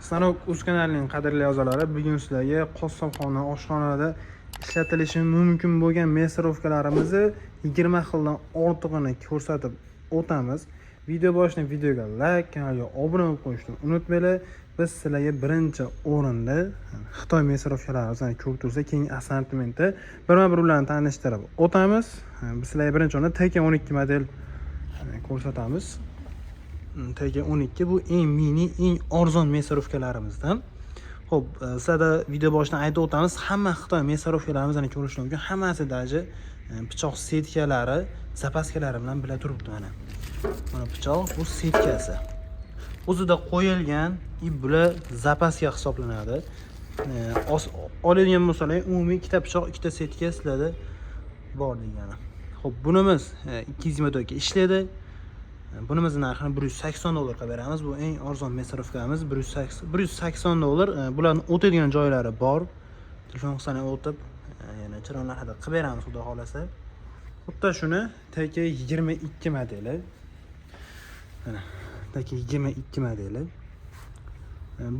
Sanok uz kanalining qadrli a'zolari, bugun sizlarga qassobxona, oshxonada ishlatilishi mumkin bo'lgan mesorovkalarimizni 20 xildan ortig'ini ko'rsatib o'tamiz. Video boshidan videoga like, kanalga obuna bo'lib qo'yishni unutmanglar. Biz sizlarga birinchi o'rinda Xitoy mesorovkalarini ko'rib tursa, keyingi assortimenti birma-bir ularni tanishtirib o'tamiz. Biz sizlarga birinchi o'rinda TK12 model ko'rsatamiz. TK12 bu eng mini, eng arzon mesorovkalarimizdan. Xo'p, sizlarga video boshidan aytib o'tamiz, hamma Xitoy mesorovkalarimizni ko'rish mumkin. Hammasi daji pichoq setkalari, zapaskalari bilan bila turibdi mana. Mana pichoq bu setkasi. O'zida qo'yilgan bular zapaska hisoblanadi. Oladigan bo'lsalar, umumiy ikkita pichoq, ikkita setka sizlarda bor degani. Xo'p, bunimiz 224 ga ishlaydi. Bunimizning narxini $180 qilib beramiz. Bu eng arzon mesorovkamiz, $180. Bularning o'tadigan joylari bor. Telefon qilsani o'tib, yana chiroyli narxda qilib beramiz, xudo xolasa. Xuddi shuni TK22 modeli. Mana TK22 modeli.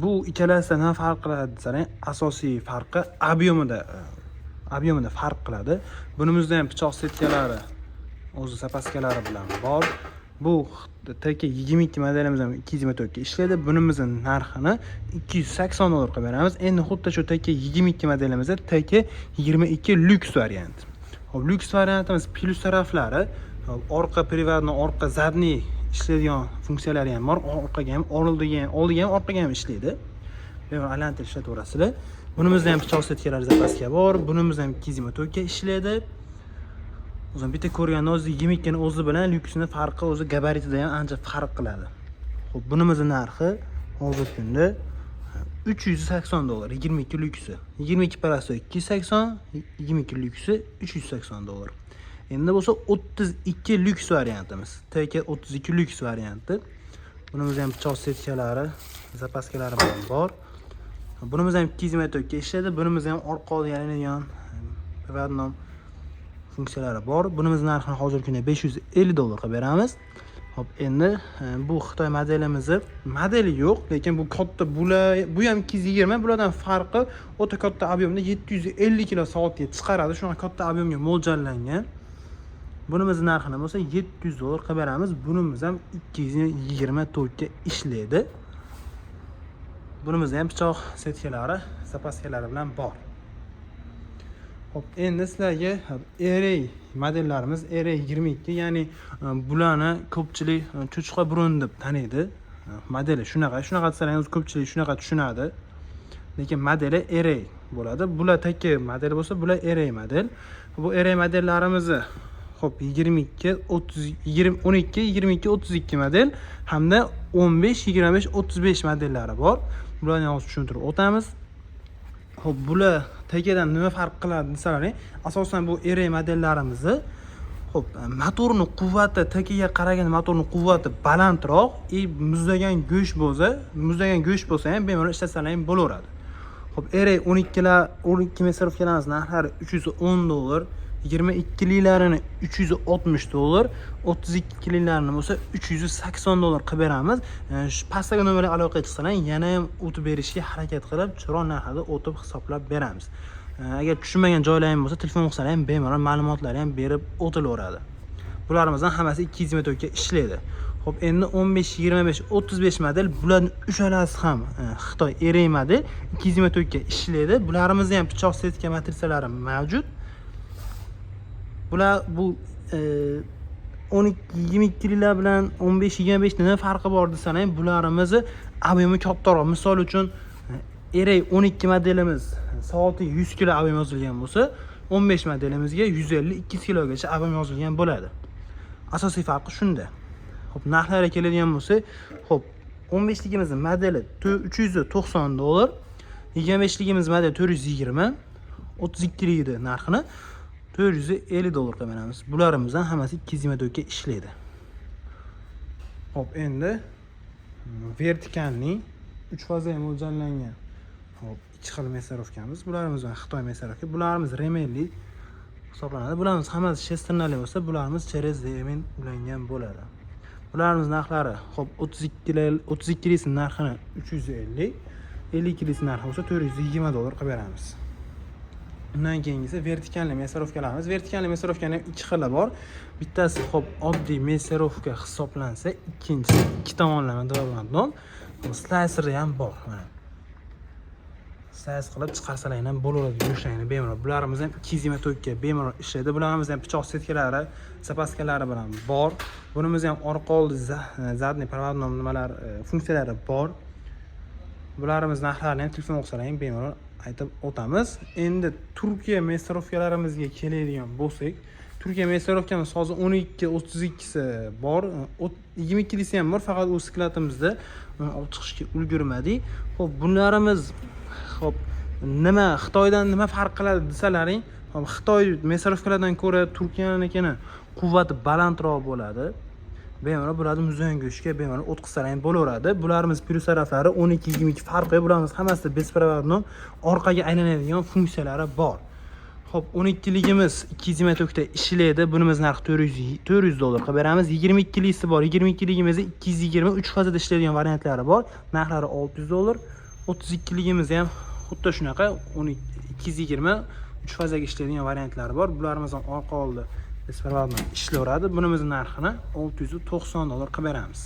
Bu ikkalasidan nima farq qiladi desang, asosiy farqi ob'yomida farq qiladi. Bunimizda ham pichoq setkalari o'z zapaskalari bilan bor. Bu TK22 modelimiz ham 224 ga ishlaydi. Bunimizning narxini $280 qilib beramiz. Endi xuddi shu TK22 modelimizda TK22 Lux variant. Hop, Lux variantimiz plus taraflari, orqa privatni, orqa zadniy ishlaydigan funksiyalari ham bor. Orqaga ham, oldiga ham, orqaga ham ishlaydi. Bemalol aylantirib ishlataverasizlar. Bunimizda ham pichoq setkalari zapaska bor. Bunimizda ham 224 ga ishlaydi. O'zim bitta ko'rgan o'zi 22 ni o'zi bilan Luxning farqi o'zi gabaritida ham ancha farq qiladi. Xo'p, bunimizning narxi hozirgi kunda $380. 22 Luxi. 22 parasi 280, 22 Luxi $380. Endi bo'lsa 32 Lux variantimiz. TK32 Lux varianti. Bunimizda ham pichoq setkalari, zapaskalari bor. Bunimiz ham 224 ga ishlaydi. Bunimizda ham orqa oladigan privatnom funksiyalari bor. Bunimiz narxini hozirgi kunda $550 qilib beramiz. Hop, endi bu Xitoy modelimizni modeli yo'q, lekin bu katta bu ham 220, bulardan farqi o'ta katta ob'yomda 750 kWh chiqaradi. Shunga katta ob'yomga mo'ljallangan. Bunimiz narxini bo'lsa $700 qilib beramiz. Bunimiz ham 224 ga ishlaydi. Bunimizda ham pichoq setkalari, zapaskalari bilan bor. Hop, endi sizlarga Array modellarimiz Array 22, ya'ni bularni ko'pchilik cho'chqa burun deb taniydi. Modeli shunaqa desangiz ko'pchilik shunaqa tushunadi. Lekin modeli Array bo'ladi. Bular TK model bo'lsa, bular Array model. Bu Array modellarimizni hop 12, 32 model hamda 15, 25, 35 modellari bor. Bularni hozir tushuntirib o'tamiz. Hop, bular TKdan nima farq qiladi desalaring, asosan bu Array modellarimizni hop, motorni quvvati TKga qaraganda motorni quvvati balandroq, muzlagan go'sht bo'lsa ham bemalol ishlatsalar ham bo'laveradi. Hop, Array 12 mesorovkalarimiz narxlari $310, 22 lilarini $360, 32 lilarini bo'lsa $380 qilib beramiz. Shu pastdagi nomerga aloqa qilsalar, yana ham o'tib berishga harakat qilib, chiroyli narxda o'tib hisoblab beramiz. Agar tushunmagan joylaring bo'lsa, telefon qilsalar ham bemalol ma'lumotlarni ham berib o'tilaveradi. Bularımızdan hammasi 224 ga ishlaydi. Xo'p, endi 15, 25, 35 model, bularning uchalasi ham Xitoy Array model 224 ga ishlaydi. Bularımizda ham pichoq setka matrissalari mavjud. Bular bu 12-22 lilar bilan 15-25 nima farqi bor desangiz, bularimizni ob'yomi kattaroq. Misol uchun Array 12 modelimiz soatiga 100 kg ob'yom yozilgan bo'lsa, 15 modelimizga 150-200 kg gacha ob'yom yozilgan bo'ladi. Asosiy farqi shunda. Xo'p, narxlarga keladigan bo'lsa, xo'p, 15ligimiz modeli $390, 25ligimiz modeli 420, 32ligida narxini $450 qilib beramiz. Bularımızdan hammasi 224 ga ishlaydi. Hop, endi vertikalning 3 fazga mo'ljallangan hop, 2 xil mesorovkamiz. Bularimiz Xitoy mesorovka. Bularimiz remenli hisoblanadi. Bularimiz hammasi shestrnali bo'lsa, bularimiz через remen ulangan bo'ladi. Bularimiz narxlari hop 32 lisi narxini 350, 52 lisi narxi bo'lsa $420 qilib beramiz. Undan keyingisi vertikalniy mesarovkalarimiz. Vertikalniy mesarovkaning ham ikki xili bor. Bittasi hop oddiy mesarovka hisoblansa, ikkinchisi ikki tomonlama diagonal. Slicer'i ham bor. Mana. Slice qilib chiqarsalar ham bo'laveradi, yumshaygina bemalol. Bularimiz ham 224 ga bemalol ishlaydi. Bularimiz ham pichoq setkalari, zapaskalari bilan bor. Bunimiz ham orqa oldi zadniy provodnom nimalar funksiyalari bor. Bularimiz narxlarini ham telefon qilsalar bemalol aytib o'tamiz. Endi Turkiya mesarovkalarimizga keladigan bo'lsak, Turkiya mesarovkamiz hozir 12-32 si bor, 22 lisi ham bor, faqat o'z sklatimizda olib chiqishga ulgurmadik. Xo'p, bunlarimiz hop nima Xitoydan nima farq qiladi desalaring, hop Xitoy mesarovkalardan ko'ra Turkiyanikini quvvati balandroq bo'ladi. Bemalol bularni muzon go'shtga bemalol o'tkazsalar ham bo'laveradi. Bularimiz plyus taraflari 12-22 farqi, bularimiz hammasi besprovodnom, orqaga aylanadigan funksiyalari bor. Xo'p, 12ligimiz 224 ta ishlaydi. Bunimiz narxi $400 qilib beramiz. 22 lisi bor. 22ligimiz 220 3 fazada ishlaydigan variantlari bor. Narxlari $600. 32ligimiz ham xuddi shunaqa 220 3 fazaga ishlaydigan variantlari bor. Bularimiz ham orqa oldi besprovodnom ishlayveradi. Bunimiz narxini $690 qilib beramiz.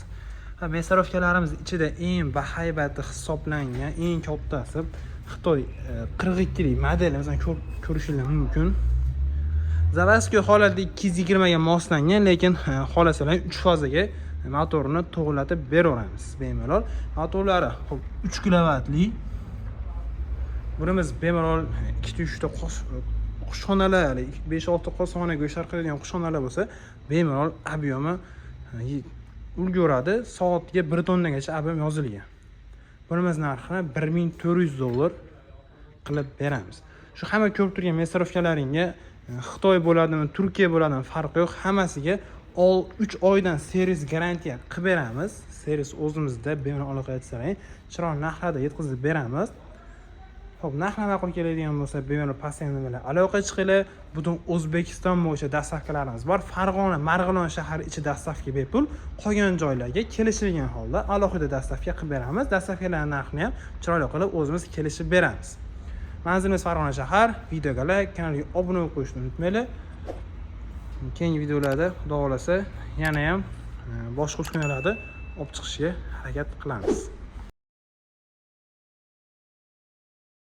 Ha, mesarovkalarimiz ichida eng bahaybati hisoblangan, eng kattasi Xitoy 42 lik modelimizni ko'rishingiz mumkin. Zavodskiy holatda 220 ga moslangan, lekin xohlasalar 3 fazaga motorni to'g'irlatib beraveramiz bemalol. Motorlari 3 kilovatli. Bunimiz bemalol 2-3 ta qushxonalar, 5-6 qo'shxona go'shar qiladigan qushxonalar bo'lsa, bemalol obyomi ulguradi. Soatga 1 tonnagacha obyom yozilgan. Bunimiz narxini $1400 qilib beramiz. Shu hamma ko'rib turgan mesarovkalaringga Xitoy bo'ladimi, Turkiya bo'ladimi farqi yo'q. Hammasiga 3 oydan servis garantiya qilib beramiz. Servis o'zimizda bemalol aloqa qilsalaring, chiroyli narxlarda yetkazib beramiz. Xo'p, narxlar ma'qul keladigan bo'lsa, bemalol pastdan bilan aloqa qilinglar. Butun O'zbekiston bo'yicha dastavkalarimiz bor. Farg'ona, Marg'ilon shahri ichi dastavka bepul. Qolgan joylarga kelishilgan holda alohida dastavka qilib beramiz. Dastavkalar narxini ham chiroyli qilib o'zimiz kelishib beramiz. Manzilimiz Farg'ona shahar. Videoga like, kanalga obuna bo'lib qo'yishni unutmanglar. Keyingi videolarda xudo xolasa yana ham boshqa uskunalarni olib chiqishga harakat qilamiz.